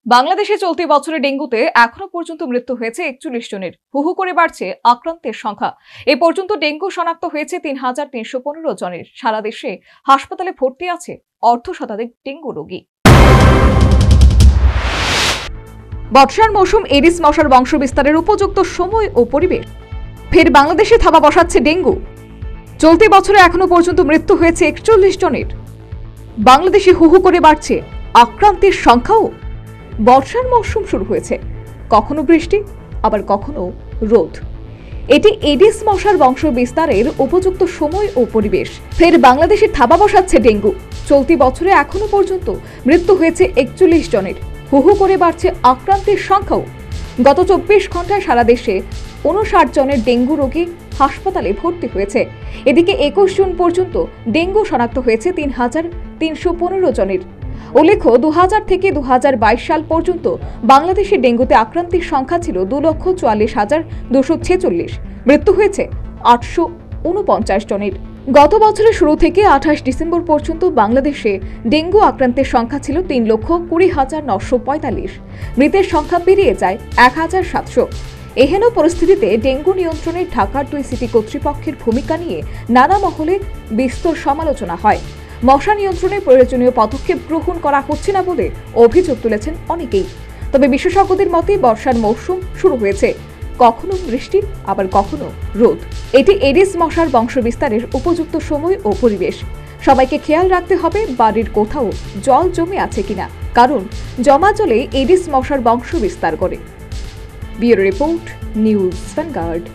বাংলাদেশে চলতি বছরে ডেঙ্গুতে এখনো পর্যন্ত মৃত্যু হয়েছে 41 জনের। হু হু করে বাড়ছে আক্রান্তের সংখ্যা। এ পর্যন্ত ডেঙ্গু শনাক্ত হয়েছে 3,315 জনের। সারা দেশে হাসপাতালে ভর্তি আছে অর্ধশতাধিক ডেঙ্গু রোগী। বর্ষার মৌসুম এডিস মশার বংশবিস্তারের উপযুক্ত সময় ও পরিবেশ। ফের বাংলাদেশে থাবা বসাচ্ছে ডেঙ্গু। চলতি বছরে এখনো পর্যন্ত মৃত্যু হয়েছে 41 জনের। বাংলাদেশে হু হু করে বাড়ছে আক্রান্তের সংখ্যাও। বর্ষার মৌসুম শুরু হয়েছে, কখনো বৃষ্টি আবার কখনো রোদ। এটি এডিস মশার বংশ বিস্তারের উপযুক্ত সময় ও পরিবেশ। ফের বাংলাদেশে থাবা বসাচ্ছে ডেঙ্গু। চলতি বছরে এখনো পর্যন্ত মৃত্যু হয়েছে 41 জনের। হু হু করে বাড়ছে আক্রান্তের সংখ্যাও। গত 24 ঘন্টায় সারা দেশে 59 জনের ডেঙ্গু রোগী হাসপাতালে ভর্তি হয়েছে। এদিকে 21 জুন পর্যন্ত ডেঙ্গু শনাক্ত হয়েছে 3,315 জনের। উল্লেখ্য, 2000 থেকে 2022 সাল পর্যন্ত বাংলাদেশে ডেঙ্গুতে আক্রান্তের সংখ্যা ছিল 2,44,246। মৃত্যু হয়েছে 849 জনের। গত বছরের শুরু থেকে 28 ডিসেম্বর পর্যন্ত বাংলাদেশে ডেঙ্গু আক্রান্তের সংখ্যা ছিল 3,20,945। মৃতের সংখ্যা পেরিয়ে যায় 1,700। এহেন পরিস্থিতিতে ডেঙ্গু নিয়ন্ত্রণে ঢাকার 2 সিটি কর্তৃপক্ষের ভূমিকা নিয়ে নানা মহলে বিস্তর সমালোচনা হয়। মশা নিয়ন্ত্রণে প্রয়োজনীয় পদক্ষেপ গ্রহণ করা হচ্ছে না বলে অভিযোগ তুলেছেন অনেকেই। তবে বিশেষজ্ঞদের মতে বর্ষার মৌসুম শুরু হয়েছে, কখনো বৃষ্টি আবার কখনো রোদ। এটি এডিস মশার বংশবিস্তারের উপযুক্ত সময় ও পরিবেশ। সবাইকে খেয়াল রাখতে হবে বাড়ির কোথাও জল জমে আছে কিনা, কারণ জমা জলে এডিস মশার বংশ বিস্তার করে। Bureau report, news vanguard.